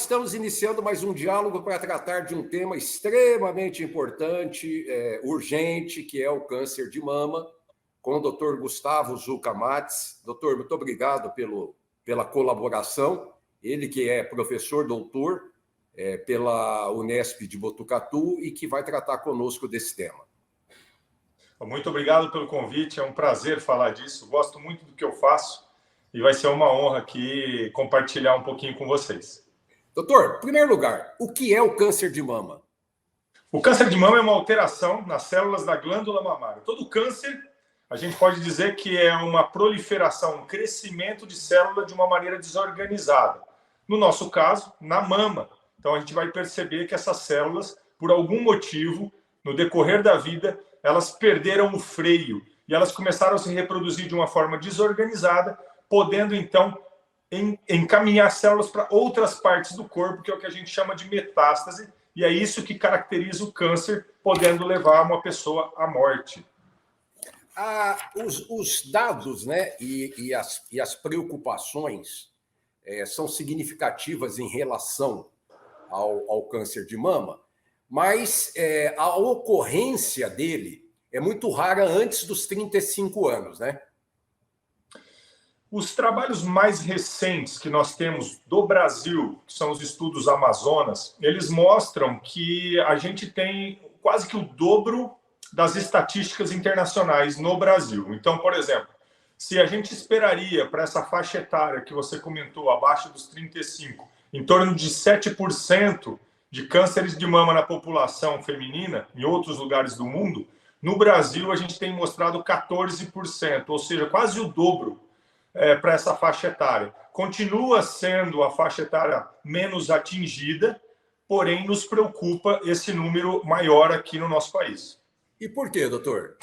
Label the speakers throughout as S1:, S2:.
S1: estamos iniciando mais um diálogo para tratar de um tema extremamente importante, urgente, que é o câncer de mama, com o Dr. Gustavo Zucca Matz. Doutor, muito obrigado pela colaboração. Ele que é professor doutor pela Unesp de Botucatu e que vai tratar conosco desse tema.
S2: Muito obrigado pelo convite, é um prazer falar disso. Gosto muito do que eu faço e vai ser uma honra aqui compartilhar um pouquinho com vocês.
S1: Doutor, em primeiro lugar, o que é o câncer de mama?
S2: O câncer de mama é uma alteração nas células da glândula mamária. Todo câncer, a gente pode dizer que é uma proliferação, um crescimento de célula de uma maneira desorganizada. No nosso caso, na mama. Então, a gente vai perceber que essas células, por algum motivo, no decorrer da vida, elas perderam o freio e elas começaram a se reproduzir de uma forma desorganizada, podendo, então, encaminhar células para outras partes do corpo, que é o que a gente chama de metástase, e é isso que caracteriza o câncer, podendo levar uma pessoa à morte.
S1: Os dados, né, e as preocupações são significativas em relação ao câncer de mama, mas a ocorrência dele é muito rara antes dos 35 anos, né?
S2: Os trabalhos mais recentes que nós temos do Brasil, que são os estudos Amazonas, eles mostram que a gente tem quase que o dobro das estatísticas internacionais no Brasil. Então, por exemplo, se a gente esperaria para essa faixa etária que você comentou, abaixo dos 35, em torno de 7% de cânceres de mama na população feminina, em outros lugares do mundo, no Brasil a gente tem mostrado 14%, ou seja, quase o dobro para essa faixa etária. Continua sendo a faixa etária menos atingida, porém nos preocupa esse número maior aqui no nosso país.
S1: E por quê, doutor?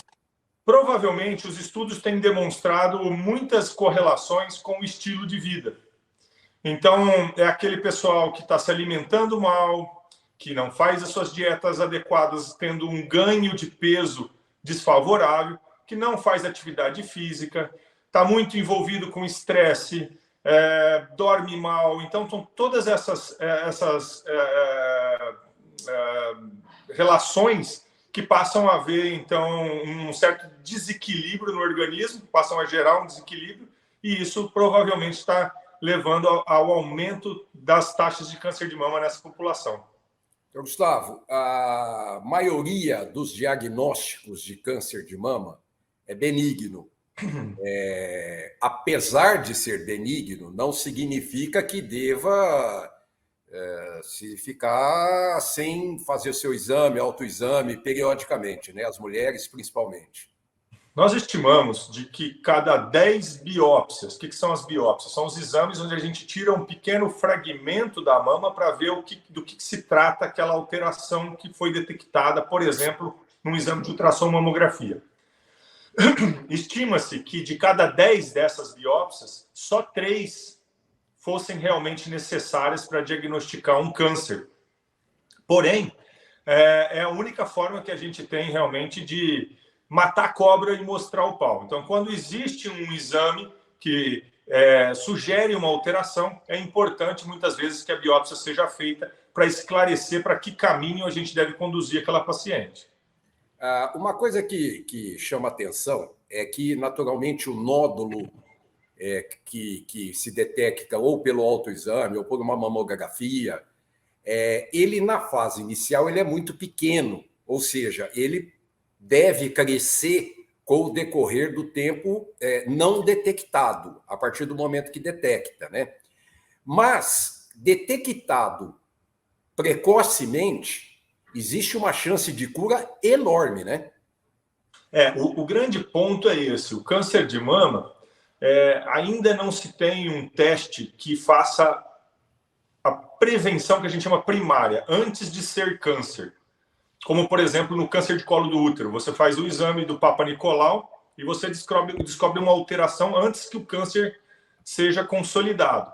S2: Provavelmente os estudos têm demonstrado muitas correlações com o estilo de vida. Então, é aquele pessoal que está se alimentando mal, que não faz as suas dietas adequadas, tendo um ganho de peso desfavorável, que não faz atividade física, está muito envolvido com estresse, dorme mal. Então, são todas essas relações que passam a haver, então, um certo desequilíbrio no organismo, passam a gerar um desequilíbrio, e isso provavelmente está levando ao aumento das taxas de câncer de mama nessa população.
S1: Gustavo, a maioria dos diagnósticos de câncer de mama é benigno. Apesar de ser benigno, não significa que deva se ficar sem fazer o seu exame, autoexame, periodicamente, né? As mulheres principalmente.
S2: Nós estimamos de que cada 10 biópsias, o que são as biópsias? São os exames onde a gente tira um pequeno fragmento da mama para ver do que se trata aquela alteração que foi detectada, por exemplo, num exame de ultrassonografia. Estima-se que de cada 10 dessas biópsias, só 3 fossem realmente necessárias para diagnosticar um câncer. Porém, é a única forma que a gente tem realmente de matar a cobra e mostrar o pau. Então, quando existe um exame que sugere uma alteração, é importante muitas vezes que a biópsia seja feita para esclarecer para que caminho a gente deve conduzir aquela paciente.
S1: Uma coisa que chama atenção é que, naturalmente, o nódulo que se detecta ou pelo autoexame ou por uma mamografia, ele, na fase inicial, ele é muito pequeno, ou seja, ele deve crescer com o decorrer do tempo não detectado, a partir do momento que detecta, né? Mas, detectado precocemente, existe uma chance de cura enorme, né?
S2: O grande ponto é esse. O câncer de mama, ainda não se tem um teste que faça a prevenção que a gente chama primária, antes de ser câncer. Como, por exemplo, no câncer de colo do útero. Você faz o exame do Papa Nicolau e você descobre uma alteração antes que o câncer seja consolidado.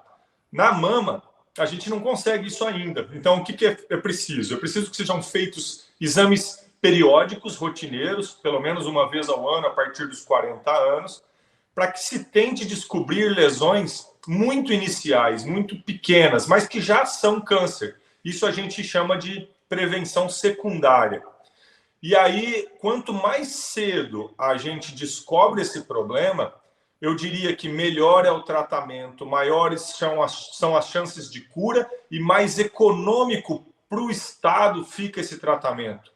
S2: Na mama, a gente não consegue isso ainda. Então, o que é preciso? É preciso que sejam feitos exames periódicos, rotineiros, pelo menos uma vez ao ano, a partir dos 40 anos, para que se tente descobrir lesões muito iniciais, muito pequenas, mas que já são câncer. Isso a gente chama de prevenção secundária. E aí, quanto mais cedo a gente descobre esse problema, eu diria que melhor é o tratamento, maiores são as chances de cura e mais econômico para o Estado fica esse tratamento.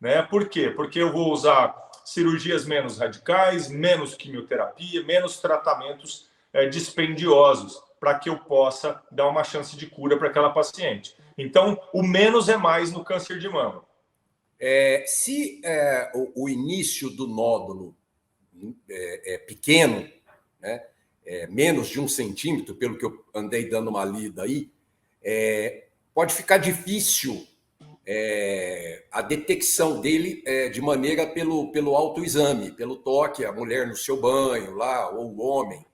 S2: Né? Por quê? Porque eu vou usar cirurgias menos radicais, menos quimioterapia, menos tratamentos dispendiosos, para que eu possa dar uma chance de cura para aquela paciente. Então, o menos é mais no câncer de mama.
S1: Se o início do nódulo é pequeno, né, menos de 1 centímetro, pelo que eu andei dando uma lida aí, pode ficar difícil a detecção dele de maneira pelo autoexame, pelo toque, a mulher no seu banho lá, ou o homem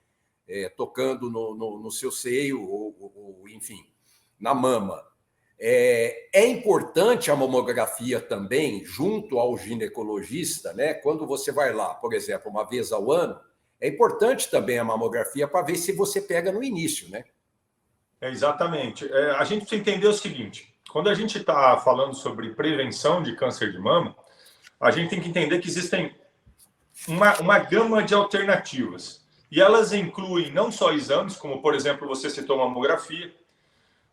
S1: tocando no seu seio, ou enfim, na mama. É importante a mamografia também, junto ao ginecologista, né? Quando você vai lá, por exemplo, uma vez ao ano, é importante também a mamografia para ver se você pega no início, né?
S2: Exatamente. A gente precisa entender o seguinte: quando a gente está falando sobre prevenção de câncer de mama, a gente tem que entender que existem uma gama de alternativas. E elas incluem não só exames, como, por exemplo, você citou mamografia,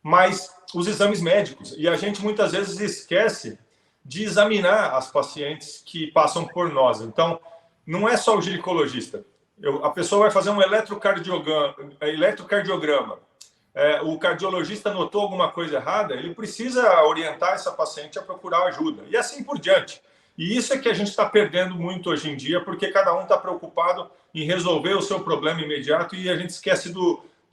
S2: mas os exames médicos. E a gente muitas vezes esquece de examinar as pacientes que passam por nós. Então, não é só o ginecologista. A pessoa vai fazer um eletrocardiograma. O cardiologista notou alguma coisa errada, ele precisa orientar essa paciente a procurar ajuda. E assim por diante. E isso é que a gente está perdendo muito hoje em dia, porque cada um está preocupado em resolver o seu problema imediato e a gente esquece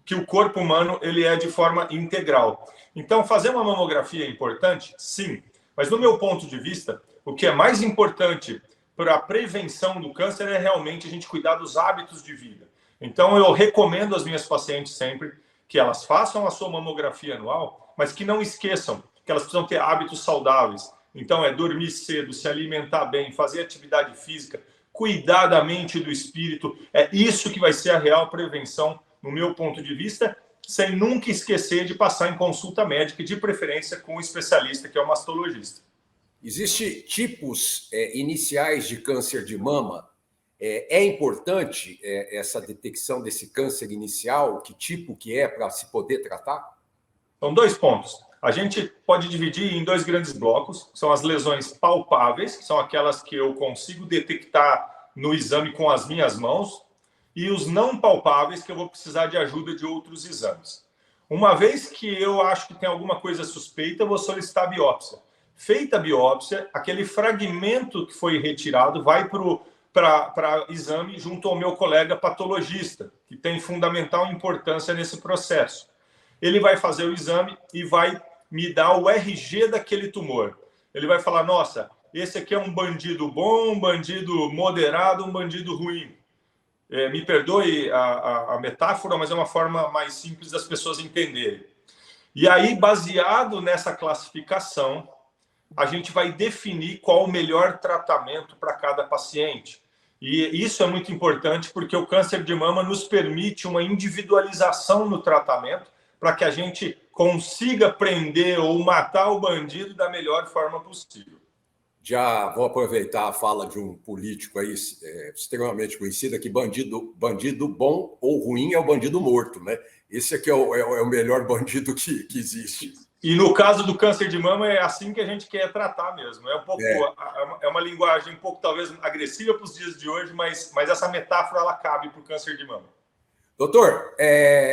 S2: que o corpo humano ele é de forma integral. Então, fazer uma mamografia é importante? Sim. Mas, no meu ponto de vista, o que é mais importante para a prevenção do câncer é realmente a gente cuidar dos hábitos de vida. Então, eu recomendo às minhas pacientes sempre que elas façam a sua mamografia anual, mas que não esqueçam que elas precisam ter hábitos saudáveis. Então, dormir cedo, se alimentar bem, fazer atividade física, cuidar da mente e do espírito. É isso que vai ser a real prevenção, no meu ponto de vista, sem nunca esquecer de passar em consulta médica, de preferência com um especialista, que é o mastologista.
S1: Existem tipos iniciais de câncer de mama. É importante essa detecção desse câncer inicial? Que tipo que é para se poder tratar?
S2: São 2 pontos. A gente pode dividir em 2 grandes blocos. São as lesões palpáveis, que são aquelas que eu consigo detectar no exame com as minhas mãos, e os não palpáveis, que eu vou precisar de ajuda de outros exames. Uma vez que eu acho que tem alguma coisa suspeita, eu vou solicitar a biópsia. Feita a biópsia, aquele fragmento que foi retirado vai para exame junto ao meu colega patologista, que tem fundamental importância nesse processo. Ele vai fazer o exame e vai me dar o RG daquele tumor. Ele vai falar, nossa, esse aqui é um bandido bom, um bandido moderado, um bandido ruim. Me perdoe a metáfora, mas é uma forma mais simples das pessoas entenderem. E aí, baseado nessa classificação, a gente vai definir qual o melhor tratamento para cada paciente. E isso é muito importante porque o câncer de mama nos permite uma individualização no tratamento para que a gente consiga prender ou matar o bandido da melhor forma possível.
S1: Já vou aproveitar a fala de um político aí extremamente conhecido, que bandido bom ou ruim é o bandido morto, né? Esse aqui é o melhor bandido que existe.
S2: E no caso do câncer de mama é assim que a gente quer tratar mesmo. É uma linguagem um pouco talvez agressiva para os dias de hoje, mas essa metáfora ela cabe para o câncer de mama.
S1: Doutor,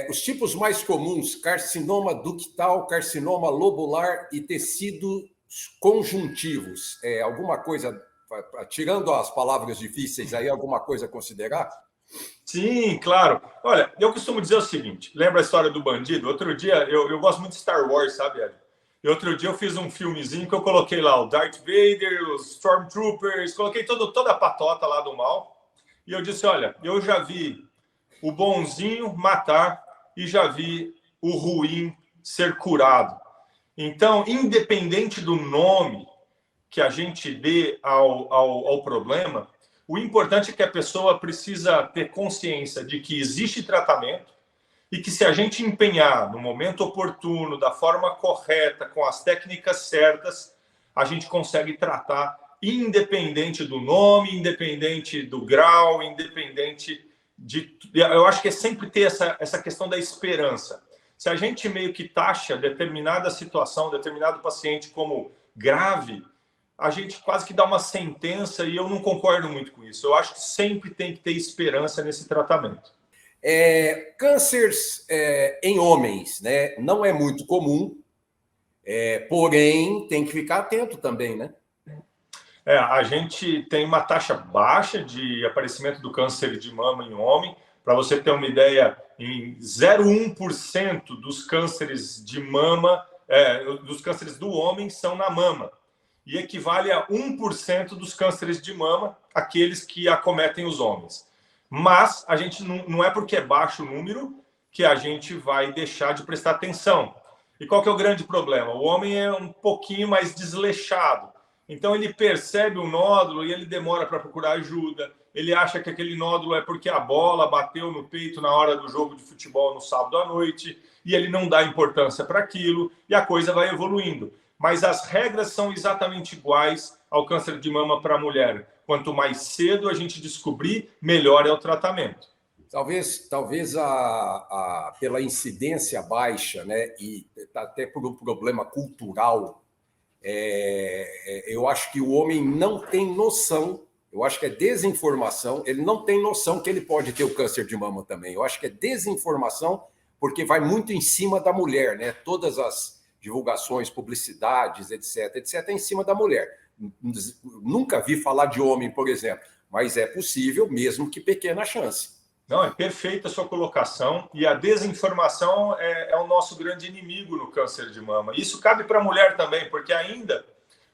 S1: os tipos mais comuns: carcinoma ductal, carcinoma lobular e tecidos conjuntivos. Alguma coisa, tirando as palavras difíceis, aí alguma coisa a considerar?
S2: Sim, claro. Olha, eu costumo dizer o seguinte, lembra a história do bandido? Outro dia, eu gosto muito de Star Wars, sabe, Ed? E outro dia eu fiz um filmezinho que eu coloquei lá o Darth Vader, os Stormtroopers, coloquei toda a patota lá do mal. E eu disse, olha, eu já vi o bonzinho matar e já vi o ruim ser curado. Então, independente do nome que a gente dê ao problema, o importante é que a pessoa precisa ter consciência de que existe tratamento e que se a gente empenhar no momento oportuno, da forma correta, com as técnicas certas, a gente consegue tratar independente do nome, independente do grau, independente de... Eu acho que é sempre ter essa questão da esperança. Se a gente meio que taxa determinada situação, determinado paciente como grave, a gente quase que dá uma sentença e eu não concordo muito com isso. Eu acho que sempre tem que ter esperança nesse tratamento.
S1: Cânceres em homens, né? Não é muito comum, porém tem que ficar atento também, né?
S2: A gente tem uma taxa baixa de aparecimento do câncer de mama em homem. Para você ter uma ideia, em 0,1% dos cânceres de mama, dos cânceres do homem são na mama. E equivale a 1% dos cânceres de mama, aqueles que acometem os homens. Mas a gente não é porque é baixo o número que a gente vai deixar de prestar atenção. E qual que é o grande problema? O homem é um pouquinho mais desleixado. Então ele percebe o nódulo e ele demora para procurar ajuda. Ele acha que aquele nódulo é porque a bola bateu no peito na hora do jogo de futebol no sábado à noite e ele não dá importância para aquilo e a coisa vai evoluindo. Mas as regras são exatamente iguais ao câncer de mama para a mulher. Quanto mais cedo a gente descobrir, melhor é o tratamento.
S1: Talvez pela incidência baixa, né, e até por um problema cultural, eu acho que o homem não tem noção, eu acho que é desinformação, ele não tem noção que ele pode ter o câncer de mama também. Eu acho que é desinformação porque vai muito em cima da mulher, né? Todas as divulgações, publicidades, etc, é em cima da mulher. Nunca vi falar de homem, por exemplo, mas é possível, mesmo que pequena chance.
S2: Não, é perfeita a sua colocação. E a desinformação é o nosso grande inimigo no câncer de mama. Isso cabe para a mulher também, porque ainda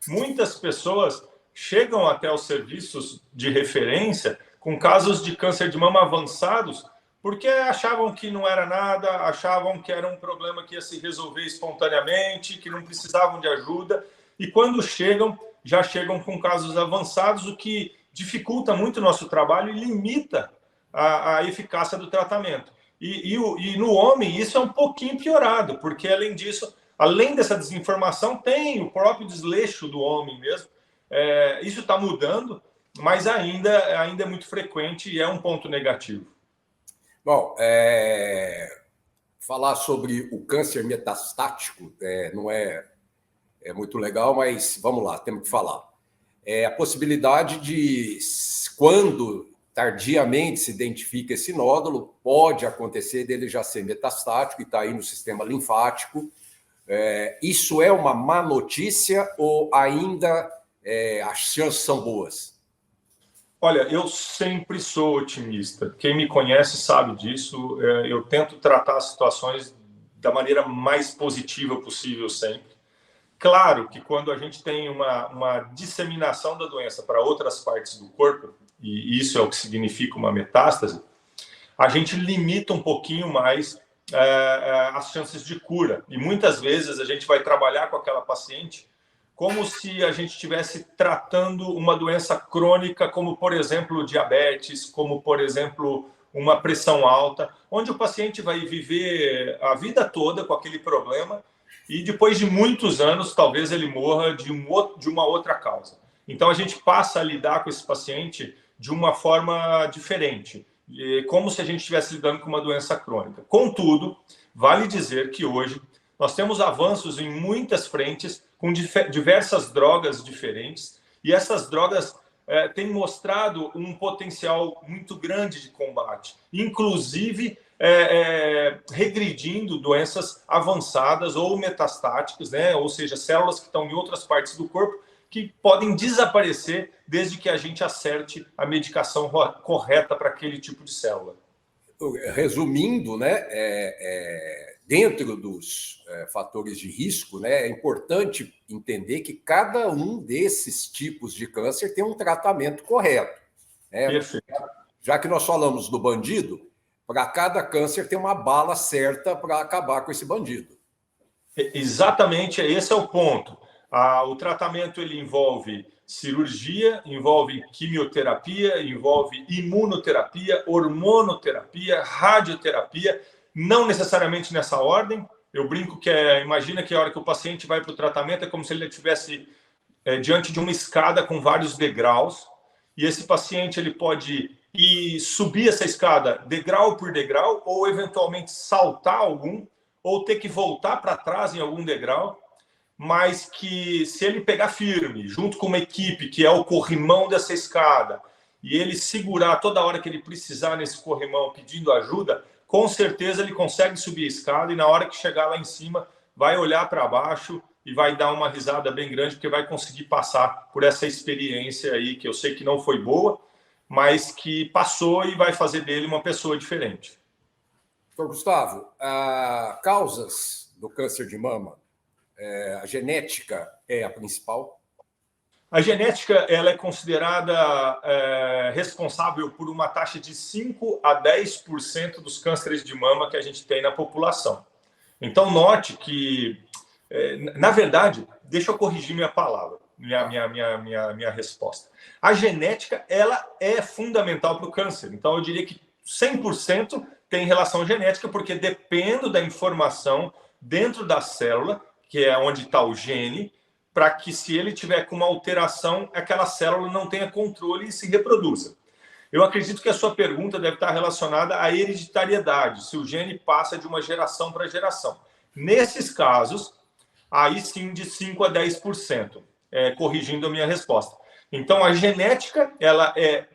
S2: muitas pessoas chegam até os serviços de referência com casos de câncer de mama avançados porque achavam que não era nada, achavam que era um problema que ia se resolver espontaneamente, que não precisavam de ajuda. E quando chegam, já chegam com casos avançados, o que dificulta muito o nosso trabalho e limita a eficácia do tratamento. E no homem, isso é um pouquinho piorado, porque, além disso, além dessa desinformação, tem o próprio desleixo do homem mesmo. Isso está mudando, mas ainda é muito frequente e é um ponto negativo.
S1: Bom, falar sobre o câncer metastático não é muito legal, mas vamos lá, temos que falar. A possibilidade de, quando tardiamente se identifica esse nódulo, pode acontecer dele já ser metastático e está aí no sistema linfático. Isso é uma má notícia ou ainda as chances são boas?
S2: Olha, eu sempre sou otimista. Quem me conhece sabe disso. Eu tento tratar as situações da maneira mais positiva possível sempre. Claro que quando a gente tem uma disseminação da doença para outras partes do corpo, e isso é o que significa uma metástase, a gente limita um pouquinho mais as chances de cura. E muitas vezes a gente vai trabalhar com aquela paciente como se a gente estivesse tratando uma doença crônica, como, por exemplo, diabetes, como, por exemplo, uma pressão alta, onde o paciente vai viver a vida toda com aquele problema e depois de muitos anos, talvez ele morra de uma outra causa. Então, a gente passa a lidar com esse paciente de uma forma diferente, como se a gente estivesse lidando com uma doença crônica. Contudo, vale dizer que hoje nós temos avanços em muitas frentes, com diversas drogas diferentes, e essas drogas têm mostrado um potencial muito grande de combate, inclusive regredindo doenças avançadas ou metastáticas, né? Ou seja, células que estão em outras partes do corpo que podem desaparecer desde que a gente acerte a medicação correta para aquele tipo de célula.
S1: Resumindo, né, dentro dos fatores de risco, né, é importante entender que cada um desses tipos de câncer tem um tratamento correto. Né?
S2: Perfeito.
S1: Já que nós falamos do bandido, para cada câncer tem uma bala certa para acabar com esse bandido.
S2: Exatamente, esse é o ponto. O tratamento ele envolve cirurgia, envolve quimioterapia, envolve imunoterapia, hormonoterapia, radioterapia, não necessariamente nessa ordem. Eu brinco que imagina que a hora que o paciente vai para o tratamento é como se ele estivesse diante de uma escada com vários degraus, e esse paciente ele pode ir subir essa escada degrau por degrau, ou eventualmente saltar algum, ou ter que voltar para trás em algum degrau, mas que se ele pegar firme, junto com uma equipe que é o corrimão dessa escada, e ele segurar toda hora que ele precisar nesse corrimão pedindo ajuda, com certeza ele consegue subir a escada e na hora que chegar lá em cima, vai olhar para baixo e vai dar uma risada bem grande, porque vai conseguir passar por essa experiência aí, que eu sei que não foi boa, mas que passou e vai fazer dele uma pessoa diferente.
S1: Doutor Gustavo, causas do câncer de mama, a genética é a principal?
S2: A genética ela é considerada responsável por uma taxa de 5 a 10% dos cânceres de mama que a gente tem na população. Então, note que, na verdade, deixa eu corrigir minha palavra, minha resposta. A genética ela é fundamental para o câncer. Então, eu diria que 100% tem relação genética, porque depende da informação dentro da célula, que é onde está o gene, para que, se ele tiver com uma alteração, aquela célula não tenha controle e se reproduza. Eu acredito que a sua pergunta deve estar relacionada à hereditariedade, se o gene passa de uma geração para geração. Nesses casos, aí sim de 5 a 10%, corrigindo a minha resposta. Então, a genética ela é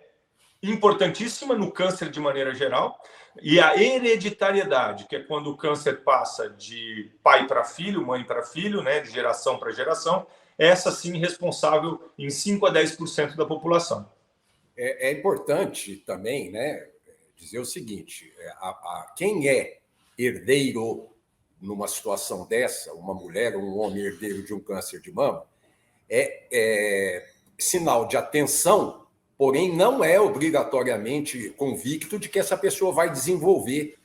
S2: importantíssima no câncer de maneira geral, e a hereditariedade, que é quando o câncer passa de pai para filho, mãe para filho, né, de geração para geração, essa sim responsável em 5 a 10% da população.
S1: É importante também, né, dizer o seguinte, quem é herdeiro numa situação dessa, uma mulher ou um homem herdeiro de um câncer de mama, é sinal de atenção, porém não é obrigatoriamente convicto de que essa pessoa vai desenvolver,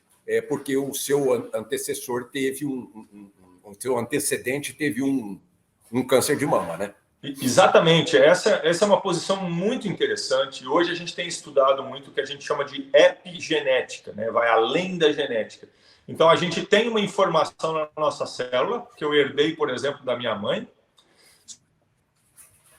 S1: porque o seu antecessor teve o seu antecedente teve um câncer de mama, né?
S2: Exatamente, essa é uma posição muito interessante. Hoje a gente tem estudado muito o que a gente chama de epigenética, né? Vai além da genética. Então a gente tem uma informação na nossa célula, que eu herdei, por exemplo, da minha mãe.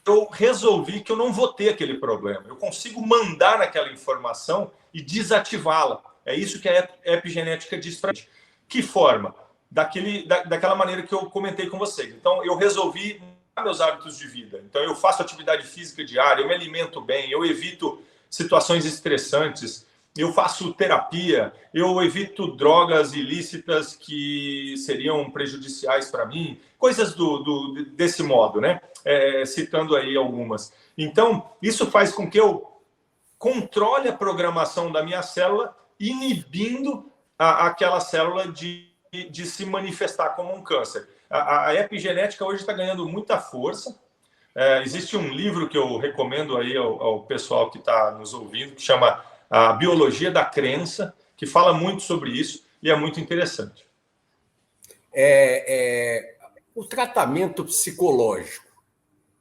S2: Eu resolvi que eu não vou ter aquele problema. Eu consigo mandar naquela informação e desativá-la. É isso que a epigenética diz para a gente. Que forma? Daquela maneira que eu comentei com vocês. Então, eu resolvi mudar meus hábitos de vida. Então, eu faço atividade física diária, eu me alimento bem, eu evito situações estressantes, eu faço terapia, eu evito drogas ilícitas que seriam prejudiciais para mim, coisas desse modo, né? Citando aí algumas. Então, isso faz com que eu controle a programação da minha célula, inibindo aquela célula de se manifestar como um câncer. A epigenética hoje está ganhando muita força. Existe um livro que eu recomendo aí ao pessoal que está nos ouvindo, que chama A Biologia da Crença, que fala muito sobre isso e é muito interessante.
S1: O tratamento psicológico,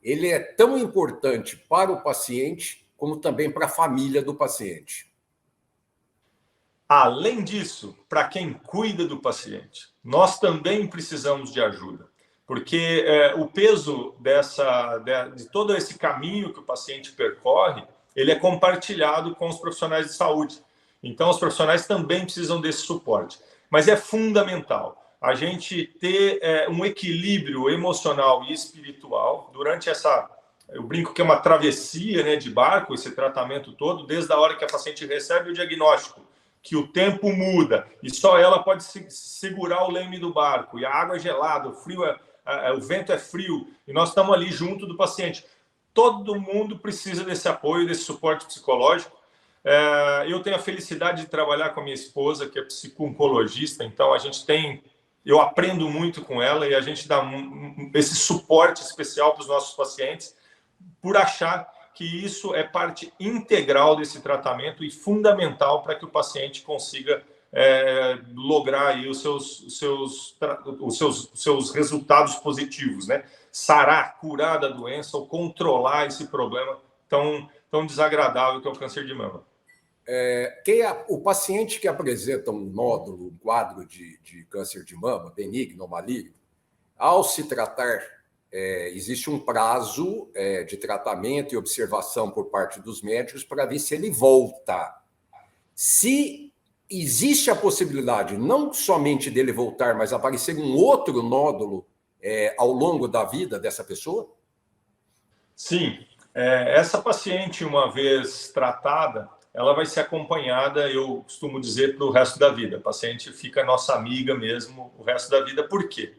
S1: ele é tão importante para o paciente como também para a família do paciente.
S2: Além disso, para quem cuida do paciente, nós também precisamos de ajuda, porque o peso de todo esse caminho que o paciente percorre, ele é compartilhado com os profissionais de saúde. Então, os profissionais também precisam desse suporte. Mas é fundamental a gente ter um equilíbrio emocional e espiritual durante essa... Eu brinco que é uma travessia, né, de barco, esse tratamento todo, desde a hora que a paciente recebe o diagnóstico, que o tempo muda e só ela pode segurar o leme do barco, e a água é gelada, o frio o vento é frio, e nós estamos ali junto do paciente. Todo mundo precisa desse apoio, desse suporte psicológico. Eu tenho a felicidade de trabalhar com a minha esposa, que é psico-oncologista, então eu aprendo muito com ela e a gente dá esse suporte especial para os nossos pacientes, por achar que isso é parte integral desse tratamento e fundamental para que o paciente consiga lograr aí os seus resultados positivos, né? Sarar, curar da doença ou controlar esse problema tão desagradável que é o câncer de mama.
S1: O paciente que apresenta um nódulo, um quadro de câncer de mama, benigno ou maligno, ao se tratar, existe um prazo de tratamento e observação por parte dos médicos para ver se ele volta. Se existe a possibilidade não somente dele voltar, mas aparecer um outro nódulo ao longo da vida dessa pessoa?
S2: Sim. Essa paciente, uma vez tratada, ela vai ser acompanhada, eu costumo dizer, para o resto da vida. A paciente fica nossa amiga mesmo o resto da vida. Por quê?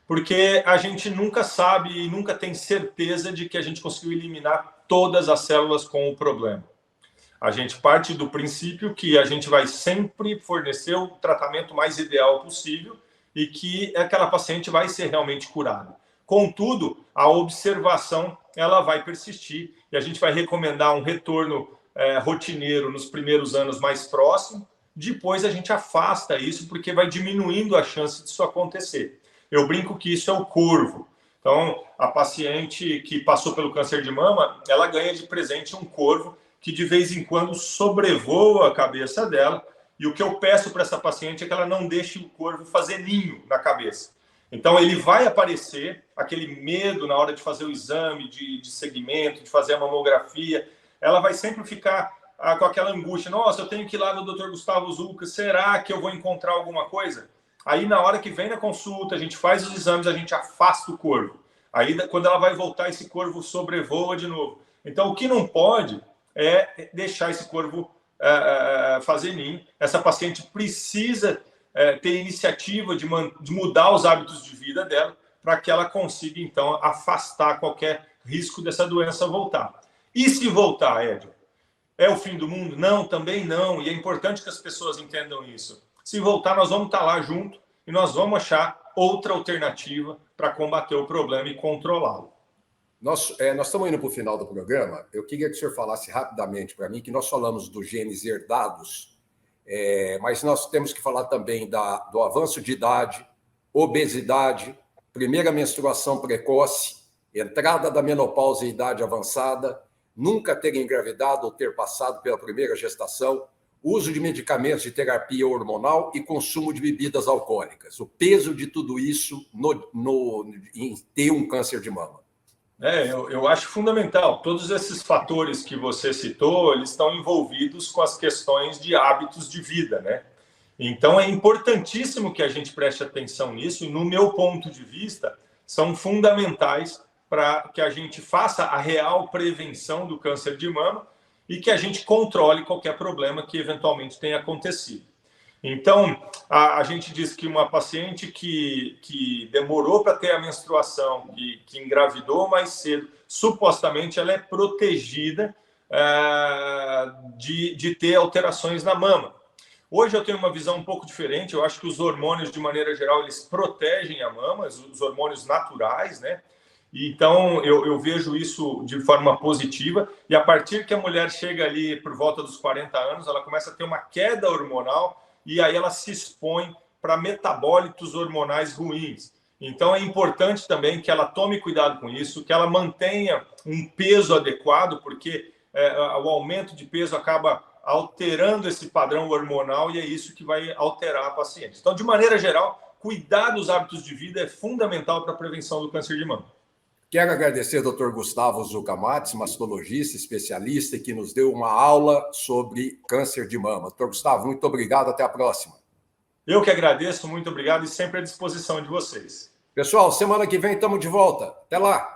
S2: Porque a gente nunca sabe e nunca tem certeza de que a gente conseguiu eliminar todas as células com o problema. A gente parte do princípio que a gente vai sempre fornecer o tratamento mais ideal possível e que aquela paciente vai ser realmente curada. Contudo, a observação ela vai persistir e a gente vai recomendar um retorno rotineiro nos primeiros anos mais próximo. Depois a gente afasta isso porque vai diminuindo a chance disso acontecer. Eu brinco que isso é o corvo. Então, a paciente que passou pelo câncer de mama, ela ganha de presente um corvo que de vez em quando sobrevoa a cabeça dela. E o que eu peço para essa paciente é que ela não deixe o corvo fazer ninho na cabeça. Então, ele vai aparecer, aquele medo na hora de fazer o exame de segmento, de fazer a mamografia. Ela vai sempre ficar com aquela angústia. Nossa, eu tenho que ir lá no Dr. Gustavo Zucca, será que eu vou encontrar alguma coisa? Aí, na hora que vem na consulta, a gente faz os exames, a gente afasta o corvo. Aí, quando ela vai voltar, esse corvo sobrevoa de novo. Então, o que não pode é deixar esse corvo fazer ninho. Essa paciente precisa ter iniciativa de mudar os hábitos de vida dela para que ela consiga, então, afastar qualquer risco dessa doença voltar. E se voltar, Edson? É o fim do mundo? Não, também não. E é importante que as pessoas entendam isso. Se voltar, nós vamos estar lá junto e nós vamos achar outra alternativa para combater o problema e controlá-lo.
S1: Nós estamos indo para o final do programa. Eu queria que o senhor falasse rapidamente para mim que nós falamos dos genes herdados, mas nós temos que falar também do avanço de idade, obesidade, primeira menstruação precoce, entrada da menopausa e idade avançada, nunca ter engravidado ou ter passado pela primeira gestação, uso de medicamentos de terapia hormonal e consumo de bebidas alcoólicas. O peso de tudo isso em ter um câncer de mama.
S2: Eu acho fundamental. Todos esses fatores que você citou, eles estão envolvidos com as questões de hábitos de vida, né? Então, é importantíssimo que a gente preste atenção nisso e, no meu ponto de vista, são fundamentais para que a gente faça a real prevenção do câncer de mama e que a gente controle qualquer problema que eventualmente tenha acontecido. Então, a gente diz que uma paciente que demorou para ter a menstruação, que engravidou mais cedo, supostamente ela é protegida de ter alterações na mama. Hoje eu tenho uma visão um pouco diferente. Eu acho que os hormônios, de maneira geral, eles protegem a mama, os hormônios naturais, né? Então, eu vejo isso de forma positiva. E a partir que a mulher chega ali por volta dos 40 anos, ela começa a ter uma queda hormonal e aí ela se expõe para metabólitos hormonais ruins. Então, é importante também que ela tome cuidado com isso, que ela mantenha um peso adequado, porque o aumento de peso acaba alterando esse padrão hormonal e é isso que vai alterar a paciente. Então, de maneira geral, cuidar dos hábitos de vida é fundamental para a prevenção do câncer de mama.
S1: Quero agradecer ao Dr. Gustavo Zucca Mattis, mastologista, especialista, que nos deu uma aula sobre câncer de mama. Dr. Gustavo, muito obrigado. Até a próxima.
S2: Eu que agradeço, muito obrigado e sempre à disposição de vocês.
S1: Pessoal, semana que vem estamos de volta. Até lá.